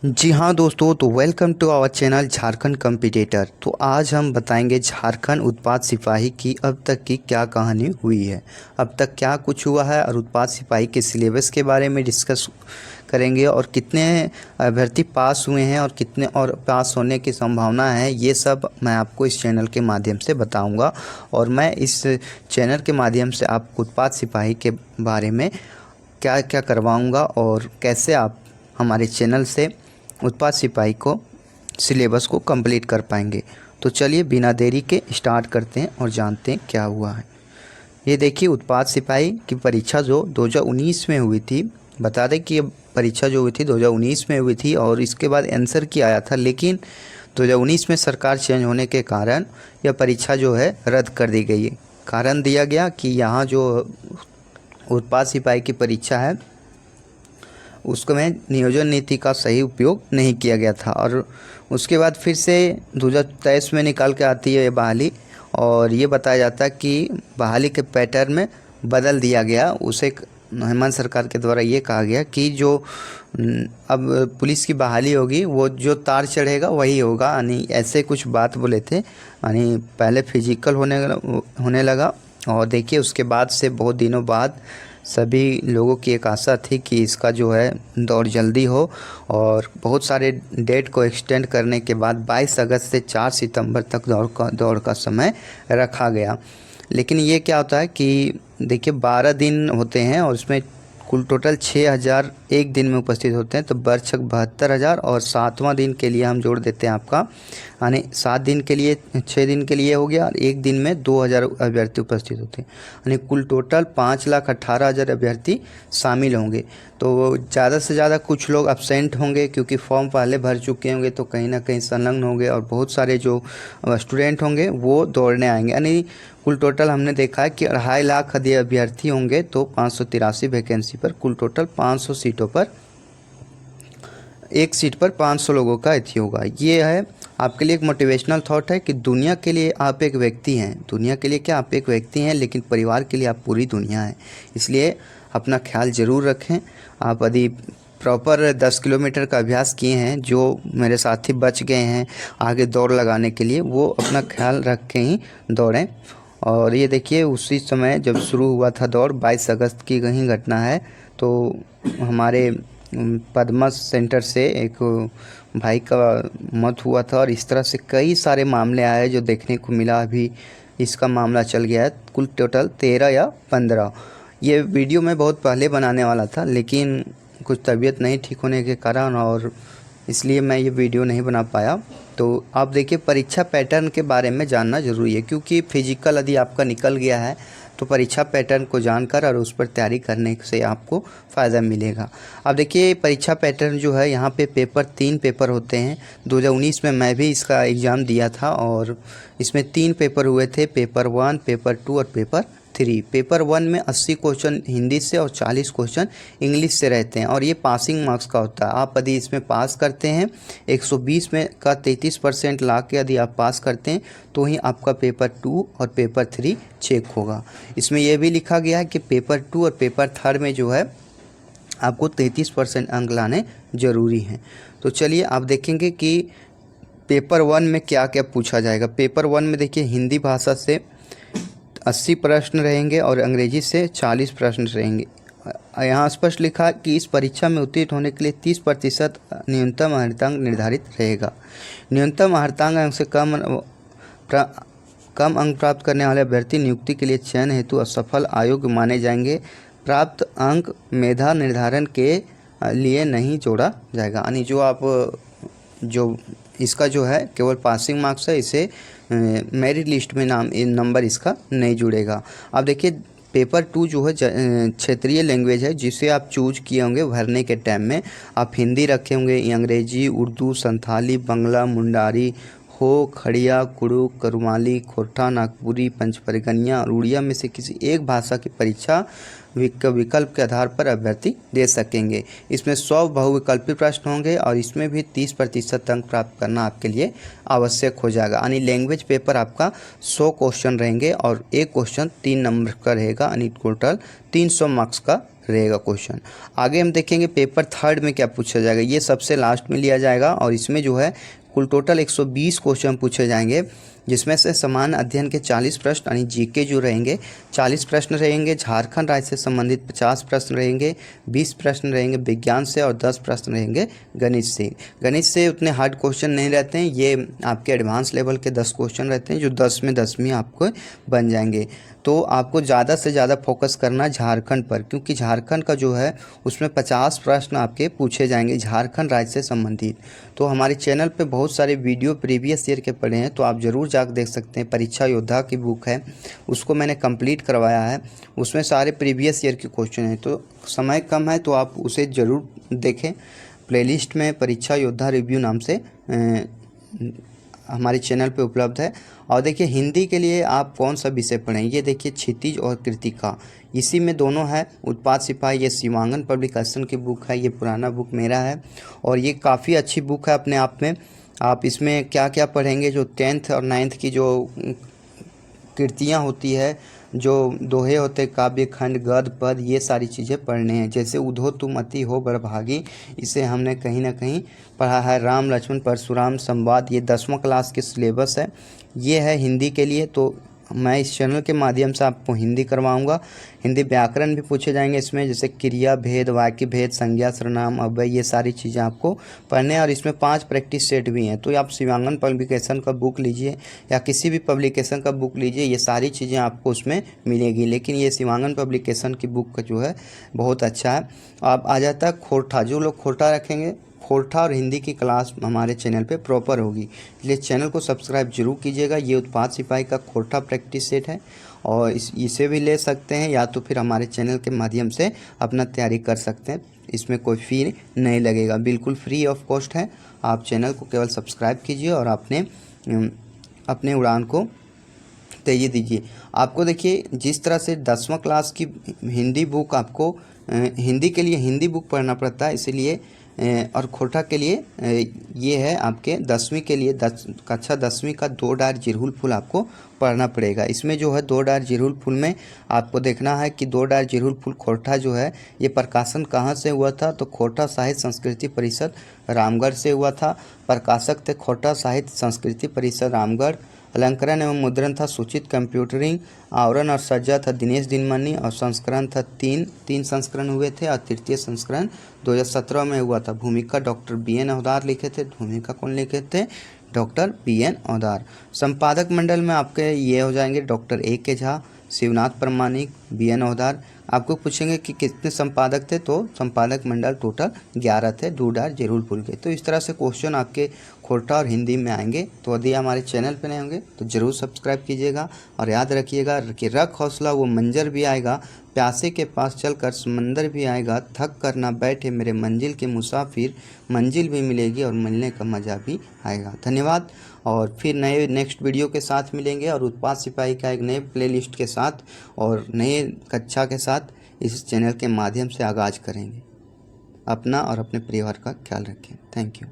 जी हाँ दोस्तों, तो welcome to our channel Jharkhand competitor. तो आज हम बताएंगे झारखंड उत्पाद सिपाही की अब तक की क्या कहानी हुई है, अब तक क्या कुछ हुआ है और उत्पाद सिपाही के सिलेबस के बारे में डिस्कस करेंगे और कितने अभ्यर्थी पास हुए हैं और कितने और पास होने की संभावना है, ये सब मैं आपको इस चैनल के माध्यम से बताऊंगा। और मैं इस चैनल के माध्यम से आपको उत्पाद सिपाही के बारे में क्या क्या करवाऊँगा और कैसे आप हमारे चैनल से उत्पाद सिपाही को सिलेबस को कंप्लीट कर पाएंगे। तो चलिए बिना देरी के स्टार्ट करते हैं और जानते हैं क्या हुआ है। ये देखिए, उत्पाद सिपाही की परीक्षा जो 2019 में हुई थी, बता दें कि ये परीक्षा जो हुई थी 2019 में हुई थी और इसके बाद आंसर की आया था, लेकिन 2019 में सरकार चेंज होने के कारण यह परीक्षा जो है रद्द कर दी गई है। कारण दिया गया कि यहाँ जो उत्पाद सिपाही की परीक्षा है उसको में नियोजन नीति का सही उपयोग नहीं किया गया था और उसके बाद फिर से 2023 में निकाल के आती है ये बहाली। और ये बताया जाता है कि बहाली के पैटर्न में बदल दिया गया उसे। हेमंत सरकार के द्वारा ये कहा गया कि जो अब पुलिस की बहाली होगी वो जो तार चढ़ेगा वही होगा, यानी ऐसे कुछ बात बोले थे। यानी पहले फिजिकल होने लगा और देखिए उसके बाद से बहुत दिनों बाद सभी लोगों की एक आशा थी कि इसका जो है दौड़ जल्दी हो और बहुत सारे डेट को एक्सटेंड करने के बाद 22 अगस्त से 4 सितंबर तक दौड़ का समय रखा गया। लेकिन ये क्या होता है कि देखिए 12 दिन होते हैं और उसमें कुल टोटल 6000 एक दिन में उपस्थित होते हैं, तो बर्छक 72,000 और 7वां दिन के लिए हम जोड़ देते हैं आपका, यानी 7 दिन के लिए 6 दिन के लिए हो गया और एक दिन में 2000 अभ्यर्थी उपस्थित होते हैं, यानी कुल टोटल 5,18,000 अभ्यर्थी शामिल होंगे। तो ज़्यादा से ज़्यादा कुछ लोग अब्सेंट होंगे क्योंकि फॉर्म पहले भर चुके होंगे, तो कहीं ना कहीं संलग्न होंगे और बहुत सारे जो स्टूडेंट होंगे वो दौड़ने आएंगे। यानी कुल टोटल हमने देखा है कि 2.5 लाख यदि अभ्यर्थी होंगे तो 583 वैकेंसी पर कुल टोटल 500 सीटों पर, एक सीट पर 500 लोगों का अथी होगा। ये है आपके लिए एक मोटिवेशनल थॉट है कि दुनिया के लिए आप एक व्यक्ति हैं, दुनिया के लिए क्या आप एक व्यक्ति हैं, लेकिन परिवार के लिए आप पूरी दुनिया हैं। इसलिए अपना ख्याल ज़रूर रखें। आप यदि प्रॉपर 10 किलोमीटर का अभ्यास किए हैं, जो मेरे साथी बच गए हैं आगे दौड़ लगाने के लिए, वो अपना ख्याल रख के ही दौड़ें। और ये देखिए उसी समय जब शुरू हुआ था दौड़, 22 अगस्त की कहीं घटना है, तो हमारे पद्मस सेंटर से एक भाई का मौत हुआ था और इस तरह से कई सारे मामले आए जो देखने को मिला। अभी इसका मामला चल गया है कुल टोटल 13 या 15। ये वीडियो मैं बहुत पहले बनाने वाला था, लेकिन कुछ तबीयत नहीं ठीक होने के कारण और इसलिए मैं ये वीडियो नहीं बना पाया। तो आप देखिए परीक्षा पैटर्न के बारे में जानना ज़रूरी है, क्योंकि फिजिकल यदि आपका निकल गया है तो परीक्षा पैटर्न को जानकर और उस पर तैयारी करने से आपको फ़ायदा मिलेगा। अब देखिए परीक्षा पैटर्न जो है, यहाँ पे पेपर 3 पेपर होते हैं। 2019 में मैं भी इसका एग्ज़ाम दिया था और इसमें 3 पेपर हुए थे, पेपर 1, पेपर 2 और पेपर 3। पेपर 1 में 80 क्वेश्चन हिंदी से और 40 क्वेश्चन इंग्लिश से रहते हैं और ये पासिंग मार्क्स का होता है। आप यदि इसमें पास करते हैं 120 में का 33% ला के यदि आप पास करते हैं तो ही आपका पेपर 2 और पेपर 3 चेक होगा। इसमें यह भी लिखा गया है कि पेपर 2 और पेपर 3 में जो है आपको 33% अंक लाने ज़रूरी हैं। तो चलिए आप देखेंगे कि पेपर 1 में क्या क्या पूछा जाएगा। पेपर 1 में देखिए हिंदी भाषा से 80 प्रश्न रहेंगे और अंग्रेजी से 40 प्रश्न रहेंगे। यहाँ स्पष्ट लिखा है कि इस परीक्षा में उत्तीर्ण होने के लिए 30% न्यूनतम अर्हतांक निर्धारित रहेगा। न्यूनतम अर्हतांक अंक से कम अंक प्राप्त करने वाले अभ्यर्थी नियुक्ति के लिए चयन हेतु असफल अयोग्य माने जाएंगे। प्राप्त अंक मेधा निर्धारण के लिए नहीं जोड़ा जाएगा, यानी जो इसका जो है केवल पासिंग मार्क्स है, इसे मेरिट लिस्ट में नंबर इसका नहीं जुड़ेगा। अब देखिए पेपर 2 जो है क्षेत्रीय लैंग्वेज है, जिसे आप चूज किए होंगे भरने के टाइम में। आप हिंदी रखे होंगे, अंग्रेजी, उर्दू, संथाली, बंगला, मुंडारी, हो, खड़िया, कुड़ुक, करुमाली, खोरठा, नागपुरी, पंचपरगनिया और उड़िया में से किसी एक भाषा की परीक्षा विकल्प के आधार पर अभ्यर्थी दे सकेंगे। इसमें 100 बहुविकल्पी प्रश्न होंगे और इसमें भी 30% अंक प्राप्त करना आपके लिए आवश्यक हो जाएगा। यानी लैंग्वेज पेपर आपका 100 क्वेश्चन रहेंगे और एक क्वेश्चन 3 नंबर का रहेगा, यानी टोटल 300 मार्क्स का रहेगा क्वेश्चन। आगे हम देखेंगे पेपर थर्ड में क्या पूछा जाएगा, ये सबसे लास्ट में लिया जाएगा और इसमें जो है कुल टोटल 120 क्वेश्चन पूछे जाएंगे, जिसमें से सामान्य अध्ययन के 40 प्रश्न यानी जीके जो रहेंगे 40 प्रश्न रहेंगे, झारखंड राज्य से संबंधित 50 प्रश्न रहेंगे, 20 प्रश्न रहेंगे विज्ञान से और 10 प्रश्न रहेंगे गणित से। गणित से उतने हार्ड क्वेश्चन नहीं रहते हैं, ये आपके एडवांस लेवल के 10 क्वेश्चन रहते हैं जो 10 में 10वीं आपको बन जाएंगे। तो आपको ज़्यादा से ज़्यादा फोकस करना झारखंड पर, क्योंकि झारखंड का जो है उसमें 50 प्रश्न आपके पूछे जाएंगे झारखंड राज्य से संबंधित। तो हमारे चैनल पे बहुत सारे वीडियो प्रीवियस ईयर के पड़े हैं, तो आप ज़रूर जाकर देख सकते हैं। परीक्षा योद्धा की बुक है, उसको मैंने कंप्लीट करवाया है, उसमें सारे प्रीवियस ईयर के क्वेश्चन हैं। तो समय कम है तो आप उसे ज़रूर देखें। प्लेलिस्ट में परीक्षा योद्धा रिव्यू नाम से हमारे चैनल पे उपलब्ध है। और देखिए हिंदी के लिए आप कौन सा विषय पढ़ें, ये देखिए क्षितिज और कृतिका, इसी में दोनों है। उत्पाद सिपाही ये शिवांगन पब्लिकेशन की बुक है, ये पुराना बुक मेरा है और ये काफ़ी अच्छी बुक है अपने आप में। आप इसमें क्या क्या पढ़ेंगे, जो 10th और 9th की जो कृतियाँ होती है, जो दोहे होते काव्य खंड गद्य पद, ये सारी चीज़ें पढ़ने हैं। जैसे उधो तुम अति हो बड़भागी, इसे हमने कहीं ना कहीं पढ़ा है। राम लक्ष्मण परशुराम संवाद, ये 10वां क्लास के सिलेबस है, ये है हिंदी के लिए। तो मैं इस चैनल के माध्यम से आपको हिंदी करवाऊंगा। हिंदी व्याकरण भी पूछे जाएंगे इसमें, जैसे क्रिया भेद, वाक्य भेद, संज्ञा सर्वनाम अव्यय, ये सारी चीज़ें आपको पढ़ने हैं। और इसमें 5 प्रैक्टिस सेट भी हैं। तो आप शिवांगन पब्लिकेशन का बुक लीजिए या किसी भी पब्लिकेशन का बुक लीजिए, ये सारी चीज़ें आपको उसमें मिलेगी। लेकिन ये शिवांगन पब्लिकेशन की बुक का जो है बहुत अच्छा है। अब आ जाता है खोरठा, जो लोग खोरठा रखेंगे, खोरठा और हिंदी की क्लास हमारे चैनल पे प्रॉपर होगी, इसलिए चैनल को सब्सक्राइब जरूर कीजिएगा। ये उत्पाद सिपाही का खोरठा प्रैक्टिस सेट है और इसे भी ले सकते हैं, या तो फिर हमारे चैनल के माध्यम से अपना तैयारी कर सकते हैं। इसमें कोई फ़ी नहीं लगेगा, बिल्कुल फ्री ऑफ कॉस्ट है। आप चैनल को केवल सब्सक्राइब कीजिए और अपने उड़ान को तेजी दीजिए। आपको देखिए जिस तरह से 10वां क्लास की हिंदी बुक आपको हिंदी के लिए हिंदी बुक पढ़ना पड़ता है, इसीलिए और खोरठा के लिए ये है आपके 10वीं के लिए कक्षा 10वीं का 2 डार जिरहुल फूल आपको पढ़ना पड़ेगा। इसमें जो है 2 डार जिरहुल फूल में आपको देखना है कि 2 डार जिरहुल फूल खोरठा जो है ये प्रकाशन कहाँ से हुआ था, तो खोरठा साहित्य संस्कृति परिषद रामगढ़ से हुआ था। प्रकाशक थे खोरठा साहित्य संस्कृति परिषद रामगढ़। अलंकरण एवं मुद्रण था सूचित कंप्यूटरिंग। आवरण और सज्जा था दिनेश दिनमनी। और संस्करण था तीन संस्करण हुए थे और तृतीय संस्करण 2017 में हुआ था। भूमिका डॉक्टर BN औदार लिखे थे। भूमिका कौन लिखे थे? Doctor BN औदार। संपादक मंडल में आपके ये हो जाएंगे डॉक्टर AK झा, शिवनाथ प्रमाणिक, BN औदार। आपको पूछेंगे कि कितने संपादक थे, तो संपादक मंडल टोटल 11 थे, 2 डार जिरहुल फूल के। तो इस तरह से क्वेश्चन आपके खोरठा और हिंदी में आएंगे। तो यदि हमारे चैनल पर नए होंगे तो ज़रूर सब्सक्राइब कीजिएगा और याद रखिएगा कि रख हौसला वो मंजर भी आएगा, प्यासे के पास चलकर समंदर भी आएगा, थक कर ना बैठे मेरे मंजिल के मुसाफिर, मंजिल भी मिलेगी और मिलने का मज़ा भी आएगा। धन्यवाद और फिर नए नेक्स्ट वीडियो के साथ मिलेंगे और उत्पाद सिपाही का एक नए प्लेलिस्ट के साथ और नए कक्षा के साथ इस चैनल के माध्यम से आगाज़ करेंगे। अपना और अपने परिवार का ख्याल रखें। Thank you.